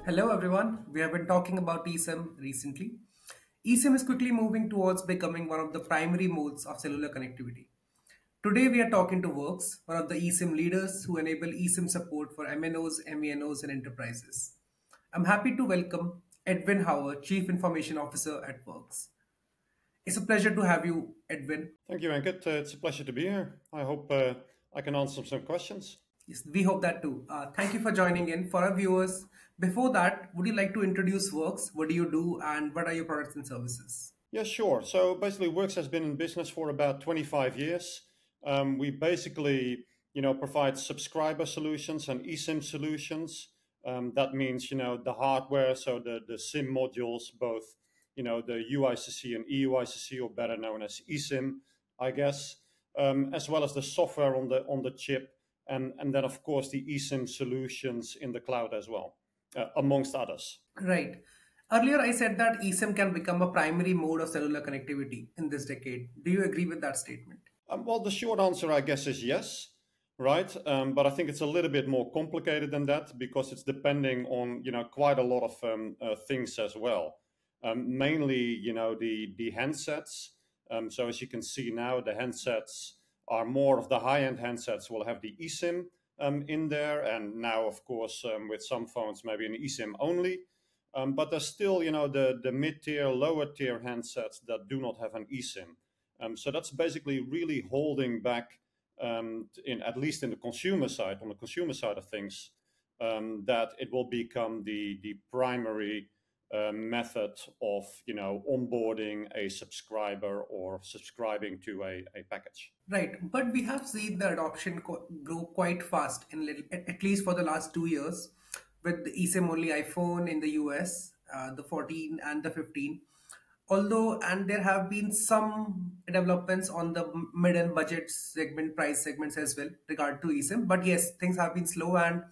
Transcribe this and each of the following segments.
Hello everyone, we have been talking about eSIM recently. eSIM is quickly moving towards becoming one of the primary modes of cellular connectivity. Today we are talking to Workz, one of the eSIM leaders who enable eSIM support for MNOs, MENOs and enterprises. I'm happy to welcome Edwin Haver, Chief Information Officer at Workz. It's a pleasure to have you, Edwin. Thank you, Ankit. It's a pleasure to be here. I hope I can answer some questions. Yes, we hope that too. Thank you for joining in. For our viewers, before that, would you like to introduce Workz? What do you do and what are your products and services? Yeah, sure. So basically, Workz has been in business for about 25 years. We basically, provide subscriber solutions and eSIM solutions. That means, the hardware, so the SIM modules, both, the UICC and EUICC, or better known as eSIM, I guess, as well as the software on the chip, and then of course the eSIM solutions in the cloud as well, amongst others. Right. Earlier, I said that eSIM can become a primary mode of cellular connectivity in this decade. Do you agree with that statement? Well, the short answer, I guess, is yes, right? But I think it's a little bit more complicated than that because it's depending on quite a lot of things as well. Mainly, the handsets. So as you can see now, the handsets are more of the high-end handsets will have the eSIM in there, and now, of course, with some phones, maybe an eSIM only. But there's still, the mid-tier, lower-tier handsets that do not have an eSIM. So that's basically really holding back, at least in the consumer side, on the consumer side of things, that it will become the primary method of onboarding a subscriber or subscribing to a package. Right, but we have seen the adoption grow quite fast at least for the last 2 years with the eSIM-only iPhone in the US, the 14 and the 15. Although, and there have been some developments on the mid and budget segment, price segments as well, regard to eSIM. But yes, things have been slow and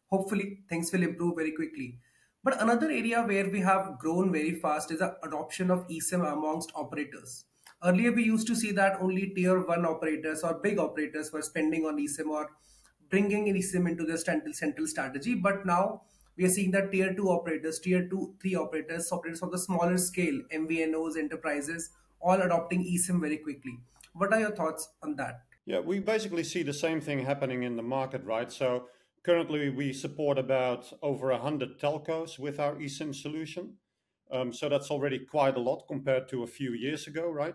hopefully things will improve very quickly. But another area where we have grown very fast is the adoption of eSIM amongst operators. Earlier, we used to see that only tier one operators or big operators were spending on eSIM or bringing in eSIM into their central strategy. But now we are seeing that tier two operators, tier two, three operators of the smaller scale, MVNOs, enterprises, all adopting eSIM very quickly. What are your thoughts on that? Yeah, we basically see the same thing happening in the market, right? So currently we support about over 100 telcos with our eSIM solution. So that's already quite a lot compared to a few years ago, right?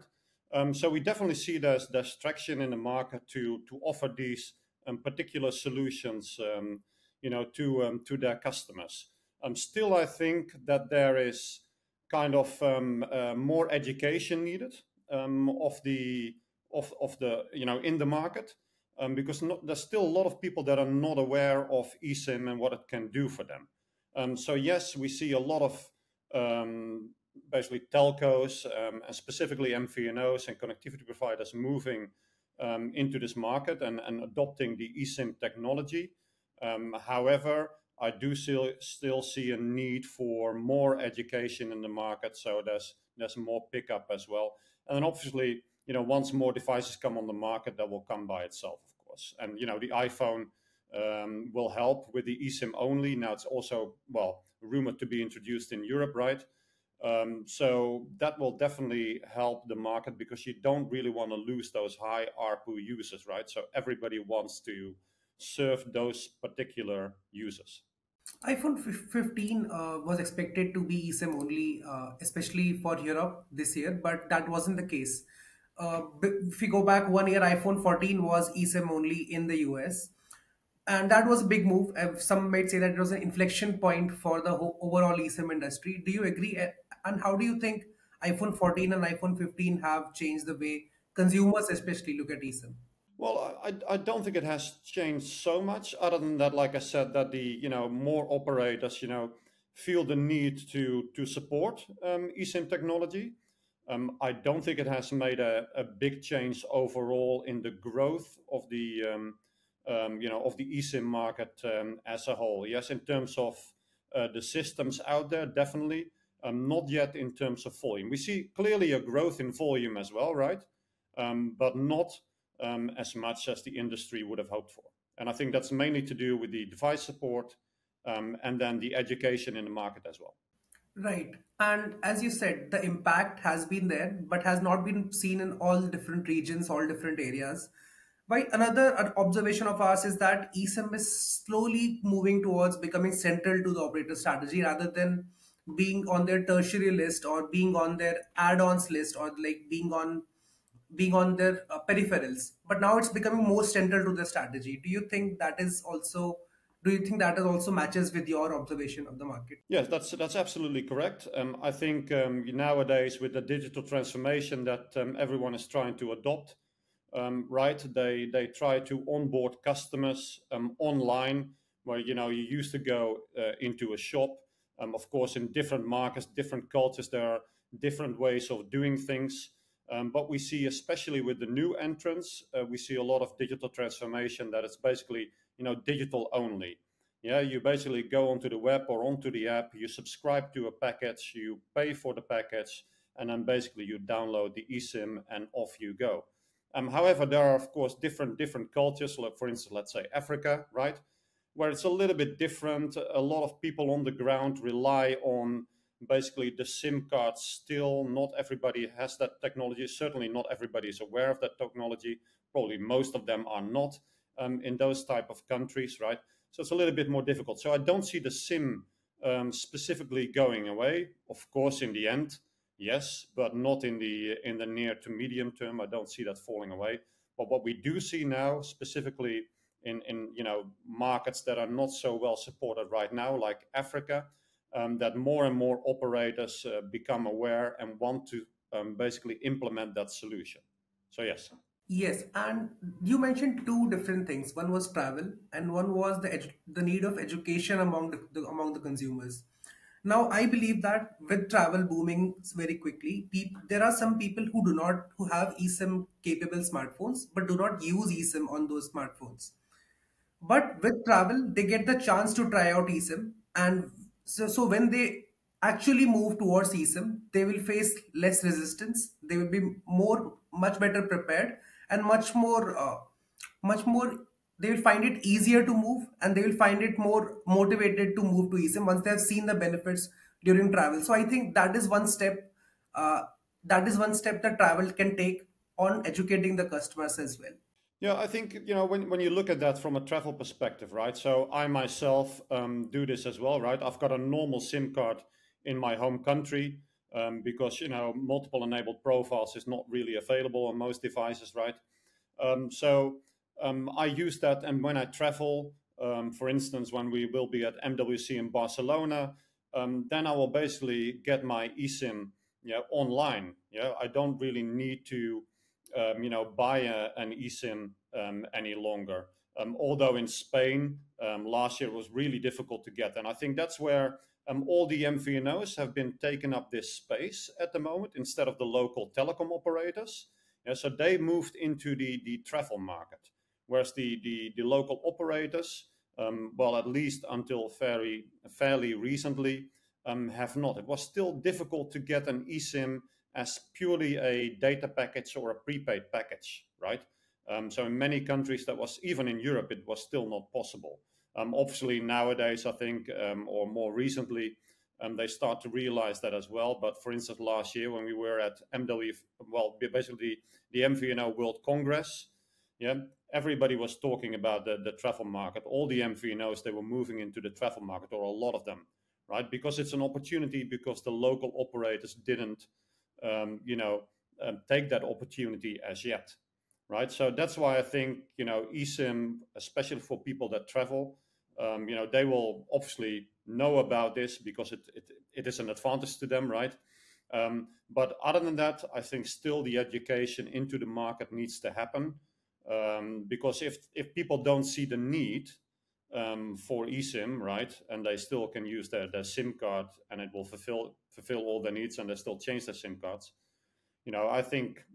So we definitely see there's traction in the market to offer these particular solutions, to their customers. Still, I think that there is kind of more education needed of the in the market, because there's still a lot of people that are not aware of eSIM and what it can do for them. So yes, we see a lot of basically telcos and specifically MVNOs and connectivity providers moving into this market and adopting the eSIM technology. However, I do still see a need for more education in the market, so there's more pickup as well. And then obviously, once more devices come on the market, that will come by itself, of course. And the iPhone will help with the eSIM only. Now it's also rumored to be introduced in Europe, right? So that will definitely help the market because you don't really want to lose those high ARPU users, right? So everybody wants to serve those particular users. iPhone 15 was expected to be eSIM only, especially for Europe this year, but that wasn't the case. If we go back 1 year, iPhone 14 was eSIM only in the US. And that was a big move. Some might say that it was an inflection point for the overall eSIM industry. Do you agree? And how do you think iPhone 14 and iPhone 15 have changed the way consumers especially look at eSIM? Well, I don't think it has changed so much, other than that, like I said, that the more operators feel the need to support eSIM technology. I don't think it has made a big change overall in the growth of the of the eSIM market as a whole. Yes, in terms of the systems out there, definitely. Not yet in terms of volume. We see clearly a growth in volume as well, right? But not as much as the industry would have hoped for. And I think that's mainly to do with the device support and then the education in the market as well. Right. And as you said, the impact has been there, but has not been seen in all different regions, all different areas. Why another observation of ours is that eSIM is slowly moving towards becoming central to the operator strategy rather than being on their tertiary list or being on their add-ons list or like being on their peripherals. But now it's becoming more central to the strategy. Do you think that is also matches with your observation of the market? Yes, that's absolutely correct. I think nowadays with the digital transformation that everyone is trying to adopt, right? They try to onboard customers online, where you used to go into a shop. Of course, in different markets, different cultures, there are different ways of doing things. But we see, especially with the new entrants, we see a lot of digital transformation that it's basically digital only. Yeah, you basically go onto the web or onto the app, you subscribe to a package, you pay for the package, and then basically you download the eSIM and off you go. However, there are of course different cultures. Like for instance, let's say Africa, right, where it's a little bit different. A lot of people on the ground rely on basically the SIM cards. Still, not everybody has that technology. Certainly, not everybody is aware of that technology. Probably most of them are not in those type of countries, right? So it's a little bit more difficult. So I don't see the SIM specifically going away. Of course, in the end, yes, but not in the near to medium term. I don't see that falling away. But what we do see now, specifically in markets that are not so well supported right now, like Africa, that more and more operators become aware and want to basically implement that solution. So yes. Yes, and you mentioned two different things. One was travel, and one was the need of education among the consumers. Now, I believe that with travel booming very quickly, there are some people who have eSIM capable smartphones, but do not use eSIM on those smartphones. But with travel, they get the chance to try out eSIM, and so when they actually move towards eSIM, they will face less resistance. They will be much better prepared, and much more. They will find it easier to move, and they will find it more motivated to move to eSIM once they have seen the benefits during travel. So I think that is one step. Uh, that is one step that travel can take on educating the customers as well. Yeah, I think when you look at that from a travel perspective, right? So I myself do this as well, right? I've got a normal SIM card in my home country because multiple enabled profiles is not really available on most devices, right? So I use that, and when I travel, for instance, when we will be at MWC in Barcelona, then I will basically get my eSIM, online. Yeah, I don't really need to buy an eSIM any longer. Although in Spain last year it was really difficult to get, and I think that's where all the MVNOs have been taking up this space at the moment instead of the local telecom operators. Yeah, so they moved into the travel market, whereas the local operators, well, at least until fairly recently, have not. It was still difficult to get an eSIM as purely a data package or a prepaid package, right? So in many countries, that was, even in Europe, it was still not possible. Obviously, nowadays, I think, or more recently, they start to realize that as well. But for instance, last year when we were at MW, well, basically the MVNO World Congress, yeah, everybody was talking about the travel market. All the MVNOs, they were moving into the travel market, or a lot of them, right? Because it's an opportunity, because the local operators didn't take that opportunity as yet, right? So that's why I think eSIM, especially for people that travel, they will obviously know about this because it is an advantage to them, right? But other than that, I think still the education into the market needs to happen, because if people don't see the need for eSIM, right, and they still can use their SIM card and it will fulfill all their needs, and they still change their SIM cards, I think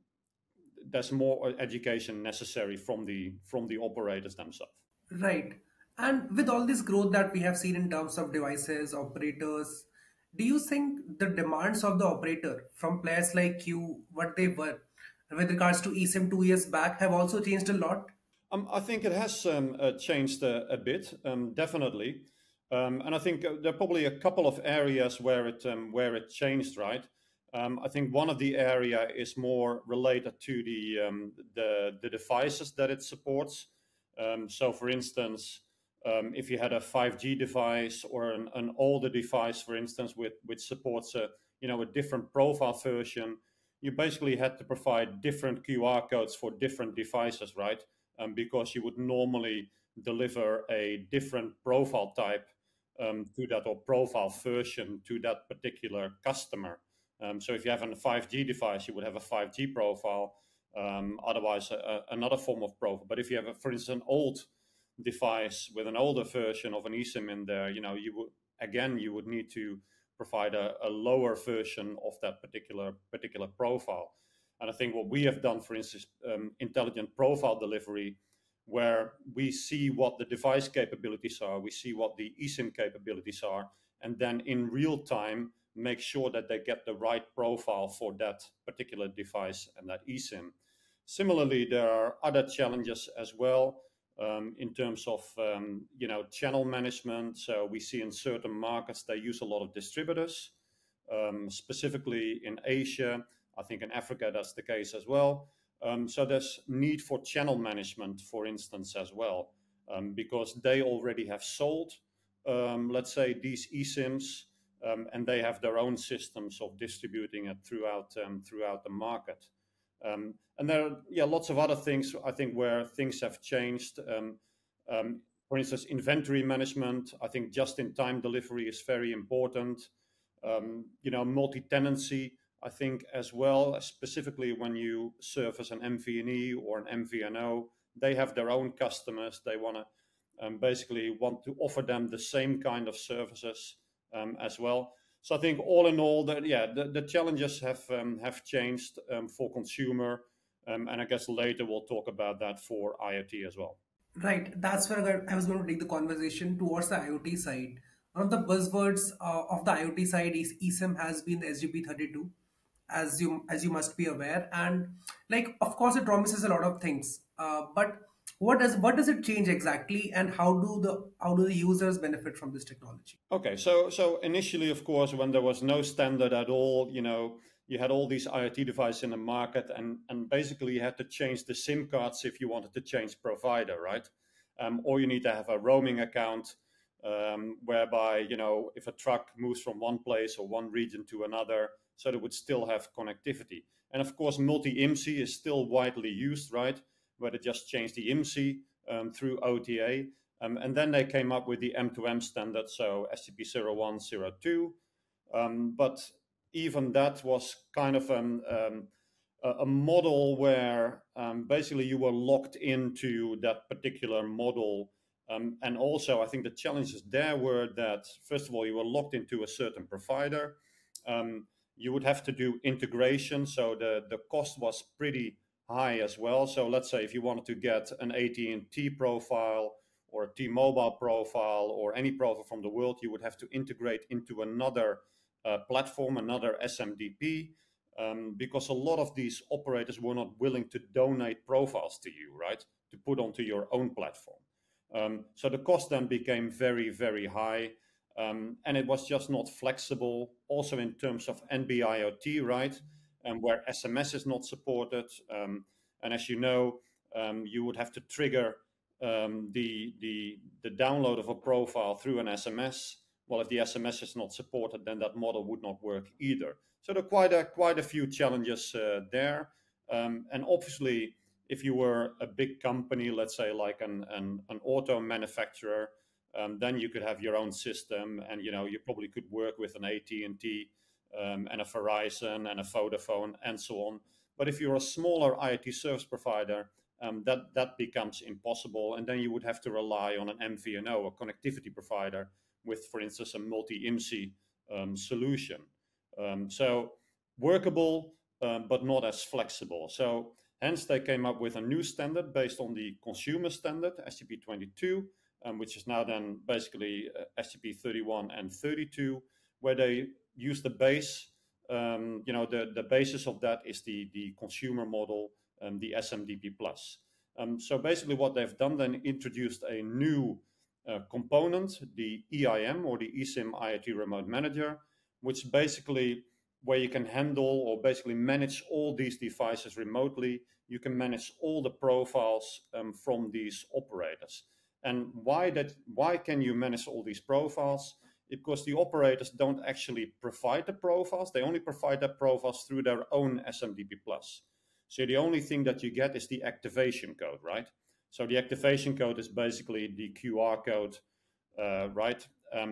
there's more education necessary from the operators themselves. Right. And with all this growth that we have seen in terms of devices, operators, do you think the demands of the operator from players like you, what they were, with regards to eSIM 2 years back have also changed a lot? I think it has changed a bit, definitely, and I think there are probably a couple of areas where it changed. Right, I think one of the area is more related to the devices that it supports. So, for instance, if you had a 5G device or an older device, for instance, which supports a different profile version, you basically had to provide different QR codes for different devices, right? Because you would normally deliver a different profile type to that, or profile version to that particular customer. So if you have a 5G device, you would have a 5G profile, otherwise another form of profile. But if you have, for instance, an old device with an older version of an eSIM in there, you would need to provide a lower version of that particular profile. And I think what we have done, for instance, intelligent profile delivery, where we see what the device capabilities are, we see what the eSIM capabilities are, and then in real time make sure that they get the right profile for that particular device and that eSIM. Similarly, there are other challenges as well, in terms of channel management. So we see in certain markets they use a lot of distributors, specifically in Asia. I think in Africa that's the case as well. So there's need for channel management, for instance, as well, because they already have sold, let's say, these eSIMs, and they have their own systems of distributing it throughout the market. And there are lots of other things, I think, where things have changed. For instance, inventory management. I think just-in-time delivery is very important. Multi-tenancy, I think, as well, specifically when you serve as an MVNE or an MVNO, they have their own customers. They basically want to offer them the same kind of services as well. So I think all in all, the challenges have changed for consumer, and I guess later we'll talk about that for IoT as well. Right, that's where I was going to take the conversation towards the IoT side. One of the buzzwords of the IoT side is eSIM has been SGP32, as you must be aware, and like of course it promises a lot of things. But what does it change exactly, and how do the users benefit from this technology? Okay, so initially, of course, when there was no standard at all, you had all these IoT devices in the market, and basically you had to change the SIM cards if you wanted to change provider, right? Or you need to have a roaming account, whereby, if a truck moves from one place or one region to another, so they would still have connectivity. And of course, multi-IMSI is still widely used, right? Where they just changed the IMSI through OTA. And then they came up with the M2M standard, so SCP-0102. But even that was kind of a model where basically you were locked into that particular model. And also, I think the challenges there were that, first of all, you were locked into a certain provider. You would have to do integration, so the cost was pretty high as well. So let's say if you wanted to get an AT&T profile or a T-Mobile profile or any profile from the world, you would have to integrate into another platform, another SMDP, because a lot of these operators were not willing to donate profiles to you, right, to put onto your own platform. So the cost then became very, very high, and it was just not flexible. Also in terms of NB-IoT, right, where SMS is not supported, and as you know, you would have to trigger the download of a profile through an SMS. Well, if the SMS is not supported, then that model would not work either. So there are quite a few challenges there. And obviously, if you were a big company, let's say like an auto manufacturer, then you could have your own system, and you probably could work with an AT&T and a Verizon and a Vodafone and so on. But if you're a smaller IoT service provider, that becomes impossible, and then you would have to rely on an MVNO, a connectivity provider, with, for instance, a multi-IMSI solution. So workable, but not as flexible. So hence they came up with a new standard based on the consumer standard, SCP-22, which is now then basically SCP-31 and 32, where they use the base the basis of that is the consumer model, the SMDP Plus. So basically what they've done then introduced a new component, the EIM or the eSIM IoT Remote Manager, which basically where you can handle or basically manage all these devices remotely. You can manage all the profiles from these operators. And why can you manage all these profiles? Because the operators don't actually provide the profiles. They only provide the profiles through their own SMDP Plus. So the only thing that you get is the activation code, right? So the activation code is basically the QR code, right?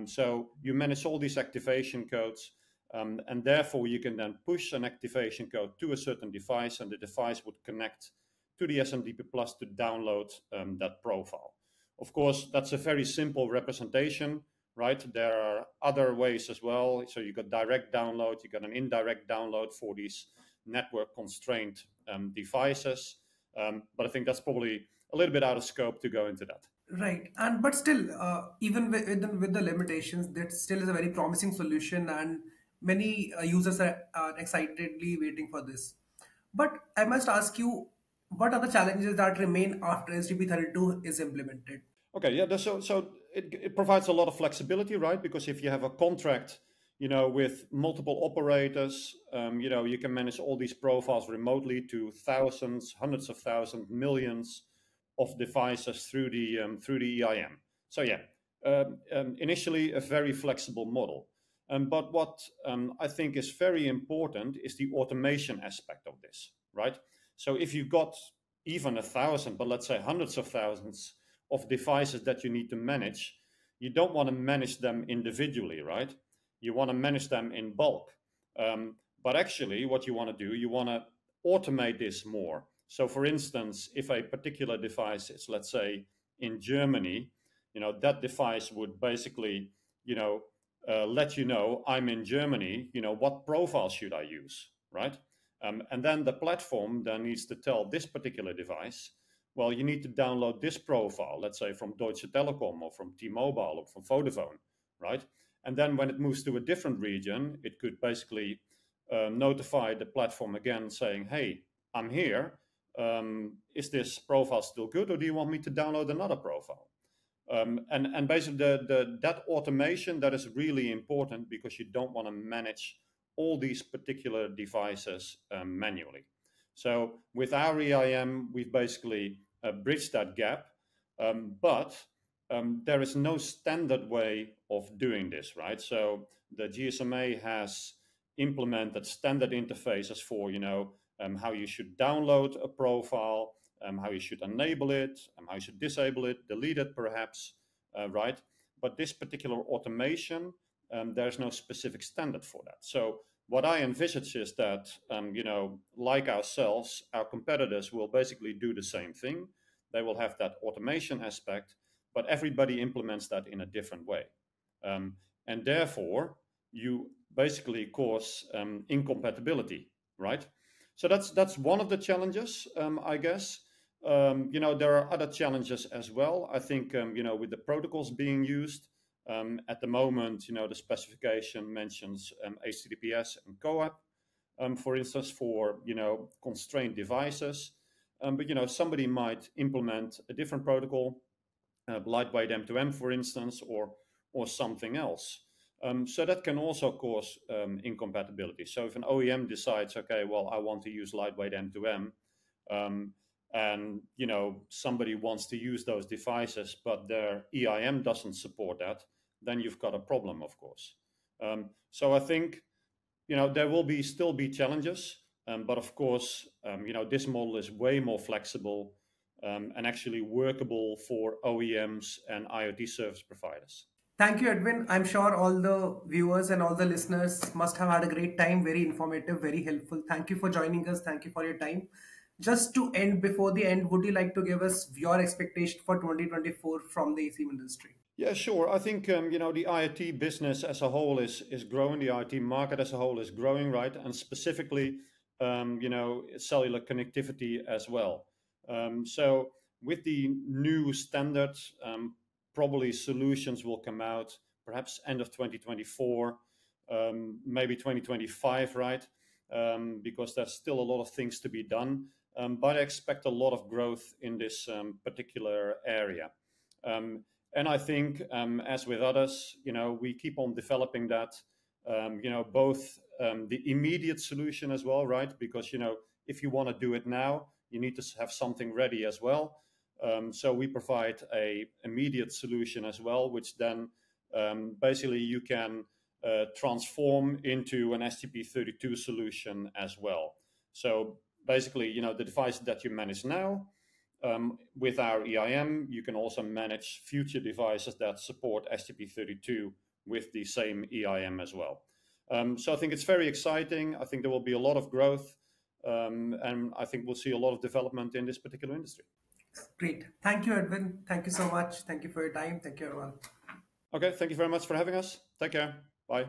So you manage all these activation codes, and therefore you can then push an activation code to a certain device, and the device would connect to the SMDP Plus to download that profile. Of course, that's a very simple representation, right? There are other ways as well. So you got direct download, you got an indirect download for these network constrained devices. But I think that's probably a little bit out of scope to go into that. Right, and but still, even with the limitations, that still is a very promising solution, and many users are excitedly waiting for this. But I must ask you, what are the challenges that remain after SDP 32 is implemented? Okay, yeah. So it provides a lot of flexibility, right? Because if you have a contract, with multiple operators, you can manage all these profiles remotely to thousands, hundreds of thousands, millions of devices through the EIM. So yeah, initially a very flexible model. But what I think is very important is the automation aspect of this, right? So if you've got even 1,000, but let's say hundreds of thousands of devices that you need to manage, you don't want to manage them individually, right? You want to manage them in bulk. But actually, what you want to do, you want to automate this more. So, for instance, if a particular device is, let's say, in Germany, that device would basically, let you know, I'm in Germany, what profile should I use, right? And then the platform then needs to tell this particular device, well, you need to download this profile, let's say from Deutsche Telekom or from T-Mobile or from Vodafone, right? And then when it moves to a different region, it could basically notify the platform again saying, hey, I'm here. Is this profile still good, or do you want me to download another profile? And basically that automation, that is really important because you don't want to manage all these particular devices manually. So with our EIM, we've basically bridged that gap, but there is no standard way of doing this, right? So the GSMA has implemented standard interfaces for, how you should download a profile, how you should enable it, how you should disable it, delete it perhaps, right? But this particular automation, there's no specific standard for that. So what I envisage is that, like ourselves, our competitors will basically do the same thing. They will have that automation aspect, but everybody implements that in a different way. And therefore, you basically cause incompatibility, right? So that's one of the challenges, I guess. There are other challenges as well. I think, with the protocols being used, at the moment, the specification mentions HTTPS and CoAP, for instance, for, constrained devices. But, somebody might implement a different protocol, lightweight M2M, for instance, or something else. So that can also cause incompatibility. So if an OEM decides, okay, well, I want to use lightweight M2M, and somebody wants to use those devices, but their EIM doesn't support that, then you've got a problem, of course. So I think there will still be challenges, but of course, this model is way more flexible and actually workable for OEMs and IoT service providers. Thank you, Edwin. I'm sure all the viewers and all the listeners must have had a great time. Very informative, very helpful. Thank you for joining us. Thank you for your time. Just to end, before the end, would you like to give us your expectation for 2024 from the eSIM industry? Yeah, sure. I think the IoT business as a whole is growing. The IoT market as a whole is growing, right? And specifically, cellular connectivity as well. So with the new standards, probably solutions will come out perhaps end of 2024 maybe 2025, right? Because there's still a lot of things to be done. But I expect a lot of growth in this particular area. And I think, as with others, we keep on developing that, both the immediate solution as well, right? Because, if you want to do it now, you need to have something ready as well. So we provide a immediate solution as well, which then basically you can transform into an STP32 solution as well. So basically, the devices that you manage now, with our EIM, you can also manage future devices that support STP32 with the same EIM as well. So I think it's very exciting. I think there will be a lot of growth, and I think we'll see a lot of development in this particular industry. Great. Thank you, Edwin. Thank you so much. Thank you for your time. Thank you, everyone. Okay, thank you very much for having us. Take care. Bye.